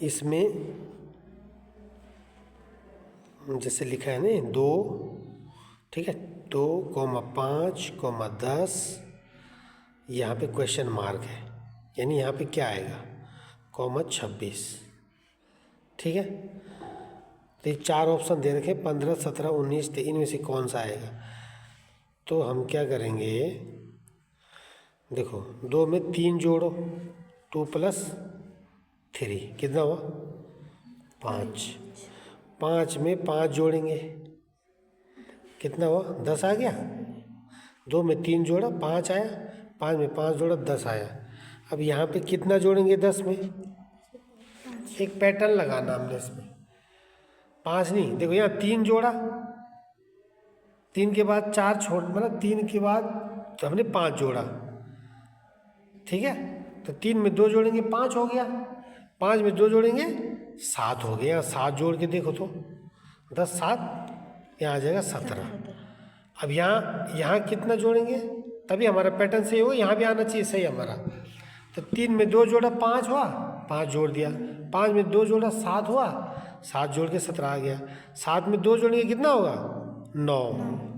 इसमें जैसे लिखा है ना 2, ठीक है, 2,5,10, यहाँ पे क्वेश्चन मार्क है, यानी यहाँ पे क्या आएगा, ,26, ठीक है। तो ये 4 ऑप्शन दे रखे 15, 17, 19, तो इनमें से कौन सा आएगा। तो हम क्या करेंगे, देखो 2 में 3 जोड़ो, 2 + 3 कितना हुआ 5, 5 में 5 जोड़ेंगे कितना हुआ 10 आ गया। 2 में 3 जोड़ा 5 आया, 5 में 5 जोड़ा 10 आया। अब यहाँ पे कितना जोड़ेंगे 10 में, एक पैटर्न लगाना हमने इसमें, 5 नहीं, देखो यहाँ 3 जोड़ा, 3 के बाद 4 छोड़, मतलब 3 के बाद तो हमने 5 जोड़ा, ठीक है। तो 3 में 2 जोड़ेंगे 5 हो गया, 5 में 2 जोड़ेंगे 7 हो गया। 7 जोड़ के देखो तो 10, 7, यहाँ आ जाएगा 17। अब यहाँ कितना जोड़ेंगे तभी हमारा पैटर्न सही होगा, यहाँ भी आना चाहिए सही हमारा। तो 3 में 2 जोड़ा 5 हुआ, 5 जोड़ दिया, 5 में 2 जोड़ा 7 हुआ, 7 जोड़ के 17 आ गया। 7 में 2 जोड़ेंगे कितना होगा 9,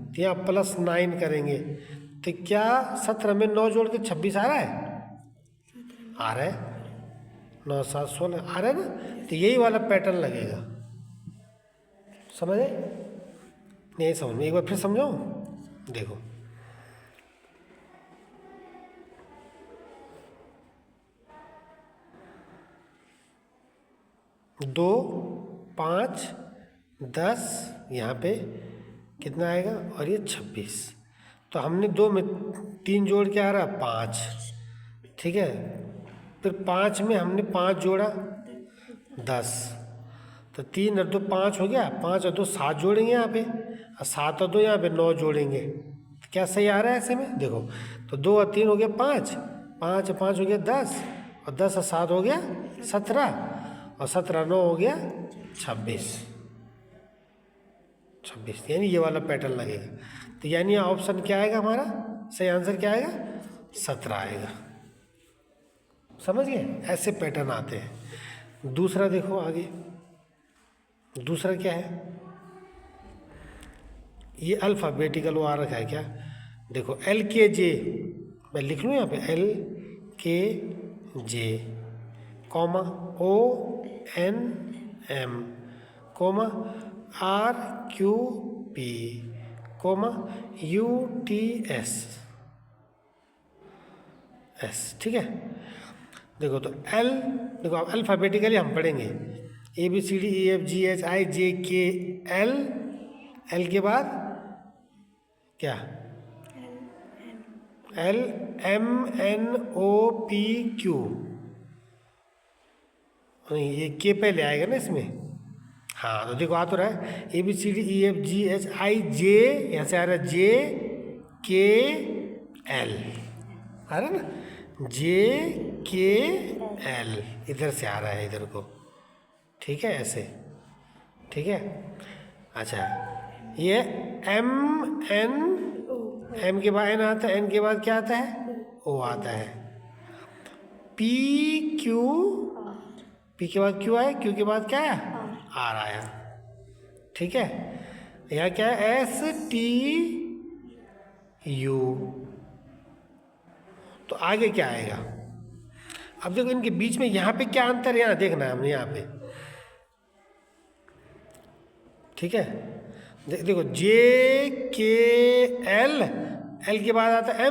तो यहाँ +9 करेंगे, तो क्या 17 में 9 जोड़ के 26 आ रहा है, आ रहा है, 9, 7, 16 आ रहा है ना। तो यही वाला पैटर्न लगेगा, समझे नहीं समझ में, एक बार फिर समझाऊं, देखो 2, 5, 10, यहाँ पे कितना आएगा, और ये 26। तो हमने 2 में 3 जोड़ के आ रहा 5, ठीक है। फिर 5 में हमने 5 जोड़ा 10, तो 3 और 2 5 हो गया, 5 और 2 7 जोड़ेंगे यहाँ पे, और 7 और 2 यहाँ पे 9 जोड़ेंगे, क्या सही आ रहा है ऐसे में, देखो तो 2 और 3 हो गया 5, 5 और 5 हो गया 10, और 10 और 7 हो गया 17, और 17 9 हो गया 26, यानी ये वाला पैटर्न लगेगा। तो यानी ऑप्शन क्या आएगा हमारा, सही आंसर क्या आएगा 17 आएगा, समझ गए, ऐसे पैटर्न आते हैं। दूसरा देखो आगे, दूसरा क्या है, ये अल्फ़ाबेटिकल वो आ रखा है क्या, देखो LKJ, मैं लिख लूँ यहाँ पे LKJ, ONM, RQP, UTS, ठीक है। देखो तो देखो अब अल्फ़ाबेटिकली हम पढ़ेंगे, ABCDEFGHIJKL, L के बाद क्या LMNOPQ, नहीं ये के पहले आएगा ना इसमें, हाँ तो देखो आ तो रहा है ABCDEFGHIJ, यहाँ से आ रहा है JKL, आ रहा है ना JKL, इधर से आ रहा है इधर को, ठीक है ऐसे, ठीक है। अच्छा ये M के बाद N आता है, N के बाद क्या आता है O आता है, PQ, P के बाद Q आया, Q के बाद क्या आया R आया, ठीक है। यहाँ क्या है STU, तो आगे क्या आएगा। अब देखो इनके बीच में यहाँ पे क्या अंतर है, यहाँ देखना है हमने यहाँ पे, ठीक है। देखो JKL, L के बाद आता है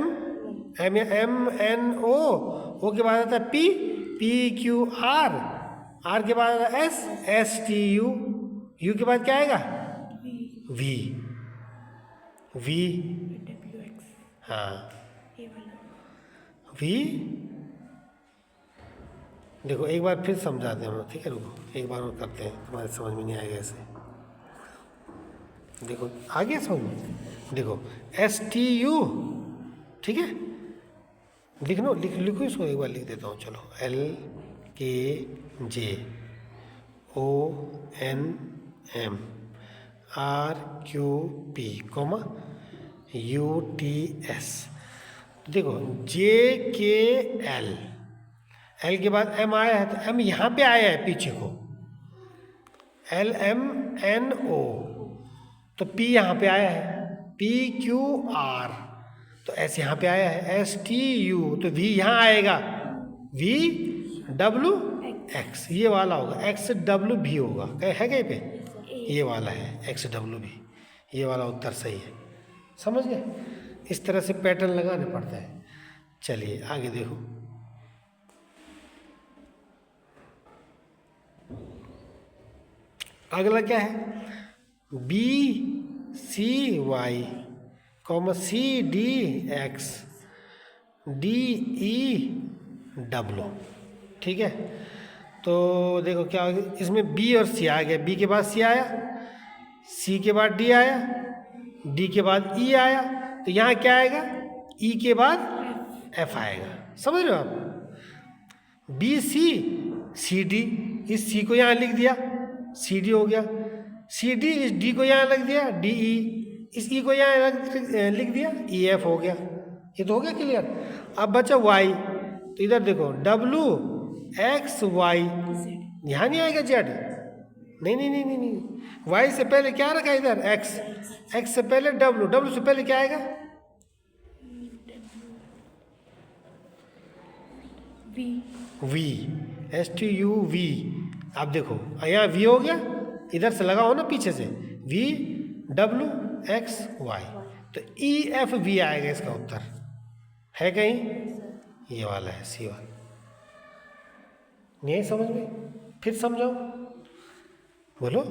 MNO के बाद आता है PQR, R के बाद आता है STU, U के बाद क्या आएगा V, हाँ V। देखो एक बार फिर समझाते हैं हम, ठीक है, रुको एक बार और करते हैं, तुम्हारे समझ में नहीं आएगा ऐसे, देखो आगे समझ में, देखो STU, ठीक है, लिखो इसको, एक बार लिख देता हूँ, चलो LKJ ONM RQP, UTS। देखो JKL, एल के बाद एम आया है तो एम यहाँ पे आया है पीछे को, एल एम एन ओ, तो पी यहाँ पे आया है, पी क्यू आर, तो एस यहाँ पे आया है, एस टी यू, तो वी यहाँ आएगा, वी डब्ल्यू एक्स, ये वाला होगा, एक्स डब्ल्यू भी होगा, है कहीं पे, ये वाला है एक्स डब्ल्यू भी, ये वाला उत्तर सही है। समझ गए? इस तरह से पैटर्न लगाने पड़ता है। चलिए आगे देखो, अगला क्या है, B C Y comma C D X D E W, ठीक है। तो देखो क्या हो गया, इसमें बी और सी आ गया, बी के बाद सी आया, सी के बाद डी आया, डी के बाद ई आया, तो यहाँ क्या आएगा, ई के बाद एफ आएगा। समझ रहे हो आप? बी सी सी डी, इस सी को यहाँ लिख दिया, सी डी हो गया, सी डी इस डी को यहाँ लिख दिया, डी ई, इस ई को यहाँ लिख दिया, ई एफ हो गया। ये तो हो गया क्लियर। अब बचा वाई, तो इधर देखो डब्लू एक्स वाई, यहाँ नहीं आएगा जेड, नहीं नहीं नहीं नहीं नहीं, वाई से पहले क्या रखा है इधर, एक्स, एक्स से पहले डब्लू, डब्लू से पहले क्या आएगा, V, S T U V. आप देखो यहाँ वी हो गया, इधर से लगाओ ना पीछे से, वी डब्लू एक्स वाई, तो ई एफ वी आएगा इसका उत्तर, है कहीं, ये वाला है सी वाला। नहीं समझ में? फिर समझाओ, बोलो।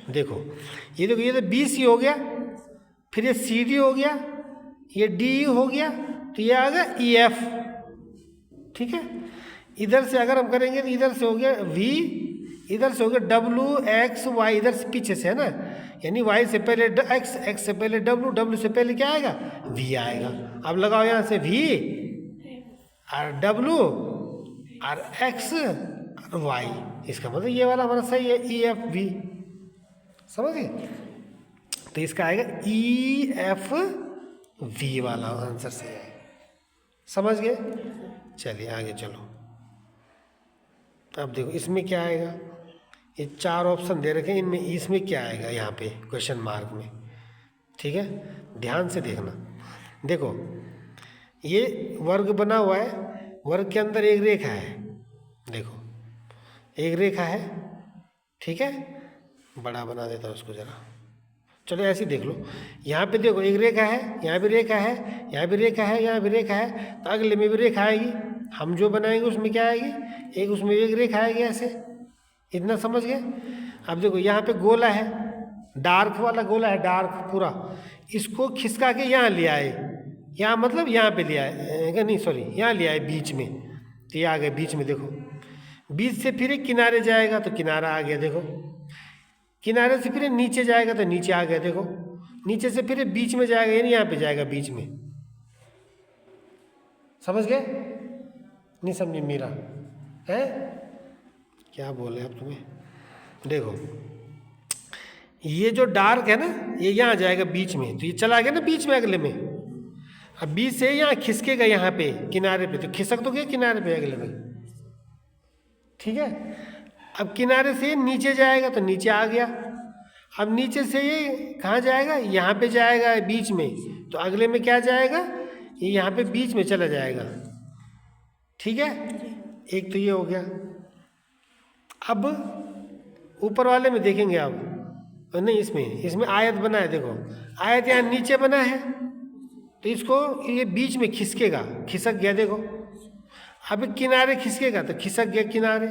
देखो ये देखो, ये तो बी सी हो गया, फिर ये सी डी हो गया, ये डी ई हो गया, तो ये आ गया ई एफ, ठीक है। इधर से अगर हम करेंगे तो इधर से हो गया वी, इधर से हो गया डब्लू एक्स वाई, इधर से पीछे से है ना, यानी वाई से पहले एक्स, एक्स से पहले डब्लू, डब्लू से पहले क्या आएगा, वी आएगा। अब लगाओ यहाँ से वी और डब्लू और एक्स और वाई, इसका मतलब ये वाला हमारा सही है, ई एफ वी। समझ गए? तो इसका आएगा ई एफ वी वाला आंसर सही है। समझ गए? चलिए आगे चलो। अब देखो इसमें क्या आएगा, ये चार ऑप्शन दे रखे हैं, इनमें इसमें क्या आएगा यहाँ पे क्वेश्चन मार्क में, ठीक है, ध्यान से देखना। देखो ये वर्ग बना हुआ है, वर्ग के अंदर एक रेखा है, देखो एक रेखा है, ठीक है, बड़ा बना देता हूँ उसको ज़रा, चलो ऐसे देख लो। यहाँ पे देखो एक रेखा है, यहाँ भी रेखा है, यहाँ भी रेखा है, यहाँ भी रेखा है, तो अगले में भी रेखा आएगी, हम जो बनाएंगे उसमें क्या आएगी, एक उसमें एक रेखा आएगी ऐसे। इतना समझ गए? अब देखो यहाँ पे गोला है, डार्क वाला गोला है, डार्क पूरा, इसको खिसका के यहाँ ले आए, यहाँ मतलब यहाँ पे ले आए, नहीं सॉरी यहाँ ले आए बीच में, तो ये आ गए बीच में। देखो बीच से फिर एक किनारे जाएगा तो किनारा आ गया, देखो किनारे से फिर नीचे जाएगा तो नीचे आ गया, देखो नीचे से फिर बीच में जाएगा, यानी यहाँ पे जाएगा बीच में। समझ गए? नहीं समझे मेरा है क्या बोले अब तुम्हें? देखो ये जो डार्क है ना, ये यहाँ जाएगा बीच में, तो ये चला गया ना बीच में अगले में। अब बीच से यहाँ खिसकेगा यहाँ पे किनारे पे, तो खिसक तो गया किनारे पे अगले में, ठीक है। अब किनारे से नीचे जाएगा तो नीचे आ गया, अब नीचे से ये कहाँ जाएगा, यहाँ पे जाएगा बीच में, तो अगले में क्या जाएगा, ये यहाँ पे बीच में चला जाएगा, ठीक है। एक तो ये हो गया। अब ऊपर वाले में देखेंगे आप, नहीं इसमें आयत बना है, देखो आयत यहाँ नीचे बना है, तो इसको ये बीच में खिसकेगा, खिसक गया, देखो अब किनारे खिसकेगा तो खिसक गया किनारे,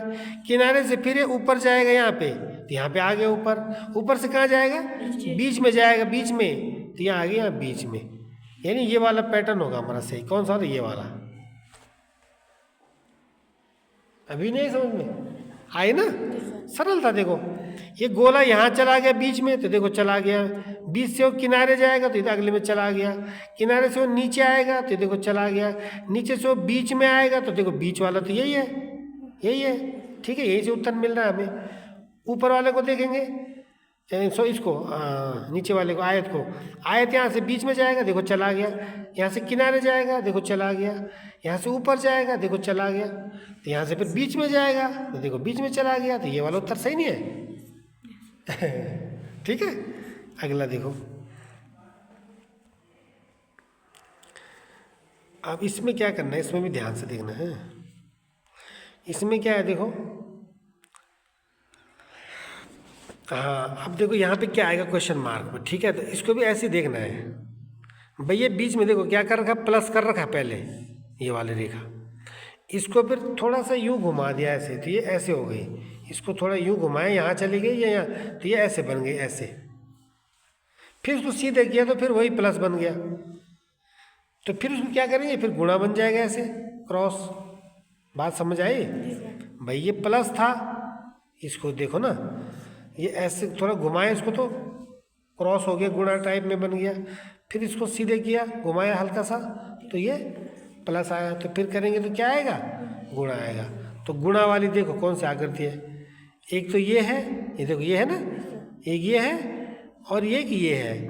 किनारे से फिर ऊपर जाएगा यहाँ पे, तो यहाँ पे आ गया ऊपर, ऊपर से कहाँ जाएगा, बीच में जाएगा, बीच में, तो यहाँ आ गया बीच में, यानी ये वाला पैटर्न होगा हमारा सही। कौन सा होता है? ये वाला। अभी नहीं समझ में आई ना, सरल था। देखो ये गोला यहाँ चला गया बीच में, तो देखो चला गया, बीच से वो किनारे जाएगा तो इधर अगले में चला गया, किनारे से वो नीचे आएगा तो देखो चला गया, नीचे से वो बीच में आएगा तो देखो बीच वाला तो यही है, यही है, ठीक है, यही से उत्तर मिल रहा है हमें। ऊपर वाले को देखेंगे, सो इसको नीचे वाले को, आयत को, आयत यहाँ से बीच में जाएगा, देखो चला गया। यहाँ से किनारे जाएगा, देखो चला गया। यहाँ से ऊपर जाएगा, देखो चला गया। तो यहाँ से फिर बीच में जाएगा, तो देखो बीच में चला गया। तो ये वाला उत्तर सही नहीं है। ठीक है, अगला देखो। अब इसमें क्या करना है, इसमें भी ध्यान से देखना है। इसमें क्या है देखो, हाँ अब देखो यहाँ पे क्या आएगा क्वेश्चन मार्क में, ठीक है। तो इसको भी ऐसे ही देखना है भाई। ये बीच में देखो क्या कर रखा है, प्लस कर रखा है पहले ये वाली रेखा। इसको फिर थोड़ा सा यूँ घुमा दिया ऐसे, तो ये ऐसे हो गई। इसको थोड़ा यूँ घुमाया, यहाँ चली गई या यहाँ, तो ये ऐसे बन गई ऐसे। फिर उसको सीधे किया तो फिर वही प्लस बन गया। तो फिर उसको क्या करेंगे, फिर गुणा बन जाएगा ऐसे, क्रॉस। बात समझ आई भाई? ये प्लस था, इसको देखो ना, ये ऐसे थोड़ा घुमाया इसको तो क्रॉस हो गया, गुणा टाइप में बन गया। फिर इसको सीधे किया, घुमाया हल्का सा, तो ये प्लस आया। तो फिर करेंगे तो क्या आएगा, गुणा आएगा। तो गुणा वाली देखो कौन सी आकृति है, एक तो ये है, ये देखो ये है ना, एक ये है और एक ये है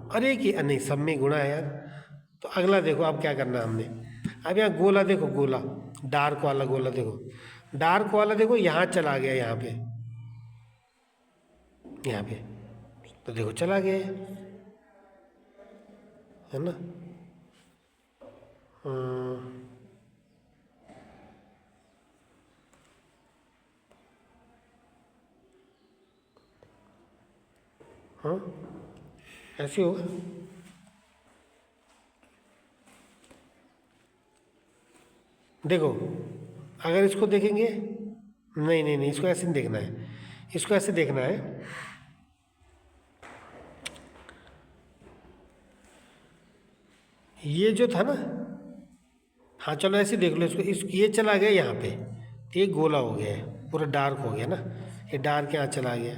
और एक ये, नहीं सब में गुणा है यार। तो अगला देखो अब क्या करना हमने। अब यहाँ गोला देखो, गोला डार्क वाला गोला देखो, डार्क वाला देखो यहाँ चला गया, यहाँ पे, यहाँ पे, तो देखो चला गया है ना। हाँ ऐसे होगा। देखो अगर इसको देखेंगे, नहीं नहीं नहीं, इसको ऐसे नहीं देखना है, इसको ऐसे देखना है। ये जो था ना, हाँ चलो ऐसे देख लो इसको, ये चला गया यहाँ पे, तो ये गोला हो गया है, पूरा डार्क हो गया ना, ये डार्क यहाँ चला गया।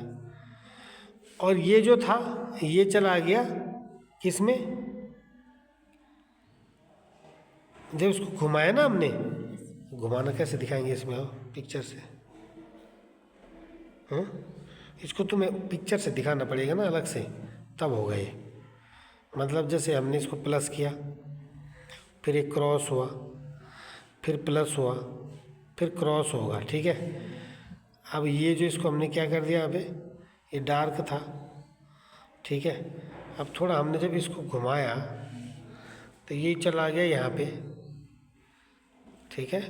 और ये जो था ये चला गया किसमें, जब इसको घुमाया ना हमने, घुमाना कैसे दिखाएंगे इसमें, आओ पिक्चर से। हाँ इसको तुम्हें पिक्चर से दिखाना पड़ेगा ना अलग से, तब होगा ये। मतलब जैसे हमने इसको प्लस किया, फिर एक क्रॉस हुआ, फिर प्लस हुआ, फिर क्रॉस होगा, ठीक है। अब ये जो इसको हमने क्या कर दिया, यहाँ पे ये डार्क था, ठीक है। अब थोड़ा हमने जब इसको घुमाया तो ये चला गया यहाँ पे, ठीक है।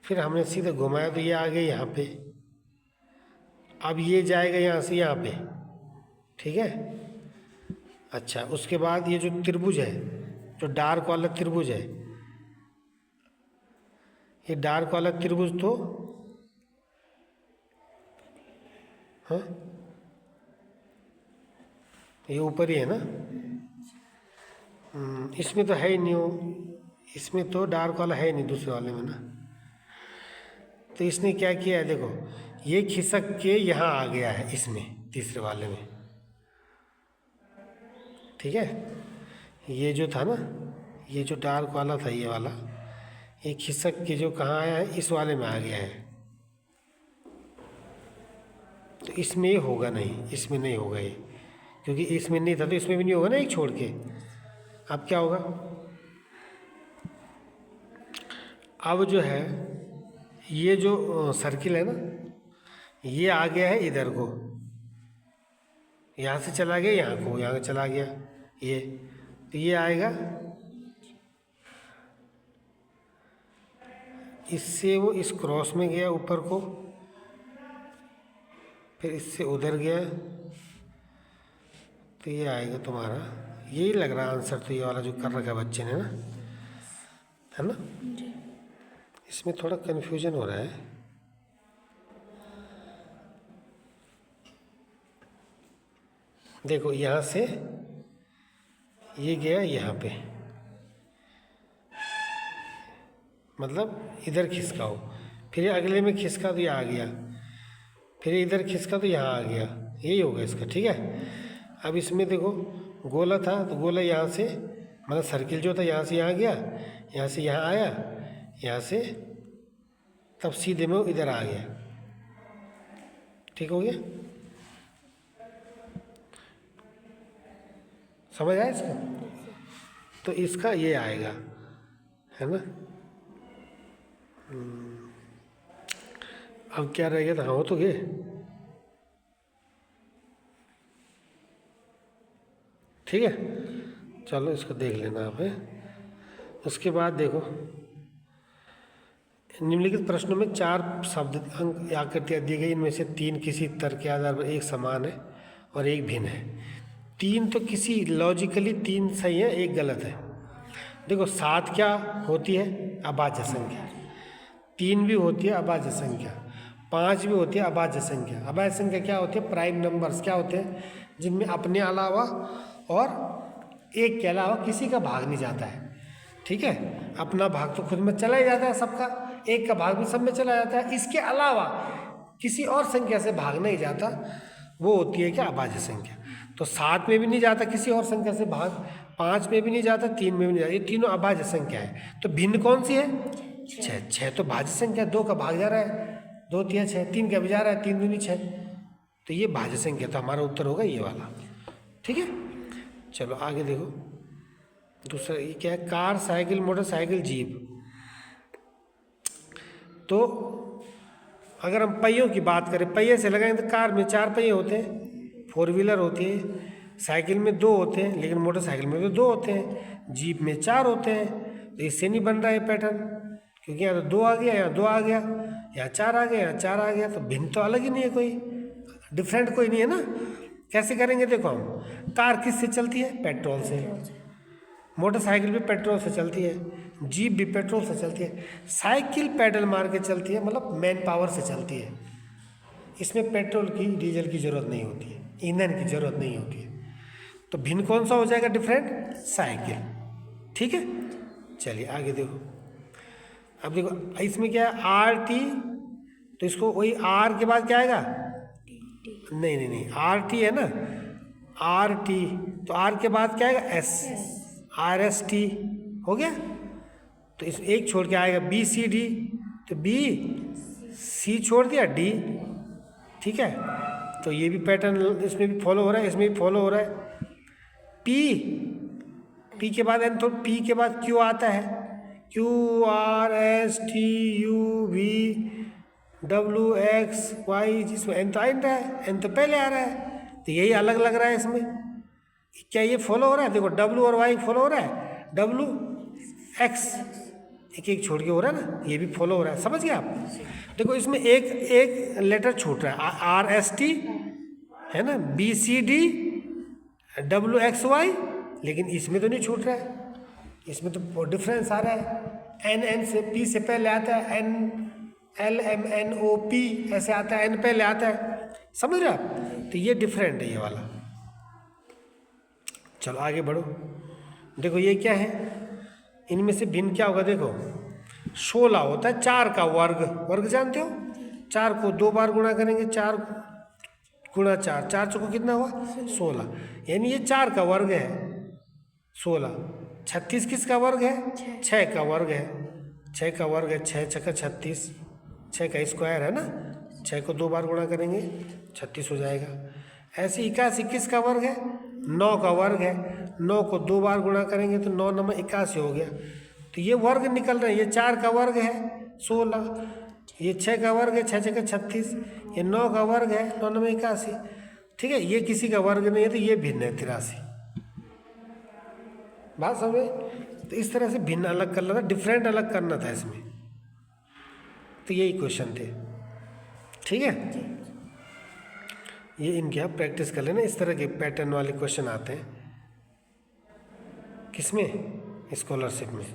फिर हमने सीधे घुमाया तो ये आ गया यहाँ पे। अब ये जाएगा यहाँ से यहाँ पे, ठीक है। अच्छा उसके बाद ये जो त्रिभुज है, जो डार्क वाला त्रिभुज है, ये डार्क वाला त्रिभुज तो हाँ ये ऊपर ही है ना। इसमें तो है ही नहीं, वो इसमें तो डार्क वाला है नहीं, दूसरे वाले में ना। तो इसने क्या किया है देखो, ये खिसक के यहाँ आ गया है इसमें, तीसरे वाले में, ठीक है। ये जो था ना, ये जो डार्क वाला था ये वाला, ये खिसक के जो कहाँ आया है, इस वाले में आ गया है। तो इसमें ये होगा नहीं, इसमें नहीं होगा ये, क्योंकि इसमें नहीं था तो इसमें भी नहीं होगा ना, एक छोड़ के। अब क्या होगा, अब जो है ये जो सर्किल है ना, ये आ गया है इधर को, यहाँ से चला गया यहाँ को, यहाँ चला गया ये, तो ये आएगा इससे, वो इस क्रॉस में गया ऊपर को, फिर इससे उधर गया, तो ये आएगा तुम्हारा, यही लग रहा आंसर तो, ये वाला जो कर रखा है बच्चे ने ना, है ना। इसमें थोड़ा कन्फ्यूजन हो रहा है। देखो यहाँ से ये गया यहाँ पे, मतलब इधर खिसका हो, फिर अगले में खिसका तो ये आ गया, फिर इधर खिसका तो यहाँ आ गया, यही होगा इसका, ठीक है। अब इसमें देखो गोला था, तो गोला यहाँ से, मतलब सर्किल जो था यहाँ से यहाँ गया, यहाँ से यहाँ आया, यहाँ से तब सीधे में वो इधर आ गया, ठीक हो गया। समझ आया इसको? तो इसका ये आएगा, है ना। अब क्या रह गया था? हाँ, हो तो गए। ठीक है, चलो इसको देख लेना आप है। उसके बाद देखो, निम्नलिखित प्रश्नों में 4 शब्द अंक आकृतियाँ दी गई, इनमें से 3 किसी तर्क के आधार पर एक समान है और एक भिन्न है। 3 तो किसी लॉजिकली 3 सही है, एक गलत है। देखो 7 क्या होती है? अभाज्य संख्या। 3 भी होती है अभाज्य संख्या, 5 भी होती है अभाज्य संख्या। अभाज्य संख्या क्या होती है? प्राइम नंबर्स क्या होते हैं? जिनमें अपने अलावा और एक के अलावा किसी का भाग नहीं जाता है। ठीक है, अपना भाग तो खुद में चला ही जाता है सबका, एक का भाग भी सब में चला जाता है, इसके अलावा किसी और संख्या से भाग नहीं जाता, वो होती है क्या? अभाज्य संख्या। तो 7 में भी नहीं जाता किसी और संख्या से भाग, 5 में भी नहीं जाता, 3 में भी नहीं जाता, ये तीनों अभाज्य संख्या है। तो भिन्न कौन सी है? 6। 6 तो भाज्य संख्या, 2 का भाग जा रहा है, 2 3 6, 3 का भी जा रहा है, 3 दूनी 6, तो ये भाज्य संख्या। तो हमारा उत्तर होगा ये वाला। ठीक है, चलो आगे देखो। दूसरा ये क्या है? Car, cycle, motorcycle, jeep. तो अगर हम पहियों की बात करें, पहिए से लगाएंगे तो कार में 4 पहिए होते हैं, 4 व्हीलर होती है। साइकिल में 2 होते हैं, लेकिन मोटरसाइकिल में तो 2 होते हैं। जीप में 4 होते हैं। तो इससे नहीं बन रहा है पैटर्न, क्योंकि यहाँ तो 2 आ गया, यहाँ 2 आ गया, यहाँ 4 आ गया, यहाँ 4 आ गया, तो भिन्न तो अलग ही नहीं है, कोई डिफरेंट कोई नहीं है ना। कैसे करेंगे? देखो हम, कार किससे चलती है? पेट्रोल से। मोटरसाइकिल भी पेट्रोल से चलती है, जीप भी पेट्रोल से चलती है। साइकिल पैडल मार के चलती है, मतलब मैन पावर से चलती है। इसमें पेट्रोल की, डीजल की ज़रूरत नहीं होती है, ईंधन की ज़रूरत नहीं होती है। तो भिन्न कौन सा हो जाएगा? Different, cycle. ठीक है, चलिए आगे देखो। अब देखो इसमें क्या है? आर टी, तो इसको वही आर के बाद क्या आएगा? नहीं नहीं नहीं, आर टी है ना, आर टी, तो आर के बाद क्या आएगा? एस, आर एस टी हो गया। तो इस एक छोड़ के आएगा बी सी डी, तो बी सी छोड़ दिया, डी। ठीक है, तो ये भी पैटर्न इसमें भी फॉलो हो रहा है, इसमें भी फॉलो हो रहा है। पी, पी के बाद एन, तो पी के बाद क्यू आता है, Q R S T U V W X Y, जिसमें एन तो आ नहीं रहा है, एन तो पहले आ रहा है, तो यही अलग लग रहा है इसमें। क्या ये फॉलो हो रहा है? देखो डब्ल्यू और वाई फॉलो हो रहा है, डब्ल्यू एक्स एक एक छोड़ के हो रहा है ना, ये भी फॉलो हो रहा है। समझ गए आप? देखो इसमें एक एक लेटर छूट रहा है, आर एस टी है ना, B C D, W X Y, लेकिन इसमें तो नहीं छूट रहा है, इसमें तो डिफरेंस आ रहा है। एन, एन से पी से पहले आता है, N L M N O P ऐसे आता है, एन पहले आता है। समझ रहे आप? तो ये डिफरेंट है ये वाला। चलो आगे बढ़ो। देखो ये क्या है? इनमें से भिन्न क्या होगा? देखो 16 होता है 4 का वर्ग, वर्ग जानते हो? 4 को 2 बार गुणा करेंगे, 4 गुणा 4, 4 चौको कितना हुआ? 16, यानी ये 4 का वर्ग है 16। 36 किसका वर्ग है? 6 का वर्ग है, 6 का वर्ग है, 6 छक्का 36, 6 का स्क्वायर है ना, 6 को 2 बार गुणा करेंगे 36 हो जाएगा। ऐसे 81 किसका वर्ग है? 9 का वर्ग है, 9 को 2 बार गुणा करेंगे तो 9 9 81 हो गया। तो ये वर्ग निकल रहे हैं, ये 4 का वर्ग है 16, ये 6 का वर्ग है 6 छक्का 36, ये 9 का वर्ग है 9 9 81। ठीक है, ये किसी का वर्ग नहीं है, तो ये भिन्न है 83। बात समझे? तो इस तरह से भिन्न अलग करना था, डिफरेंट अलग करना था इसमें। तो यही क्वेश्चन थे। ठीक है, ये इनके आप प्रैक्टिस कर लेना, इस तरह के पैटर्न वाले क्वेश्चन आते हैं किसमें? स्कॉलरशिप में।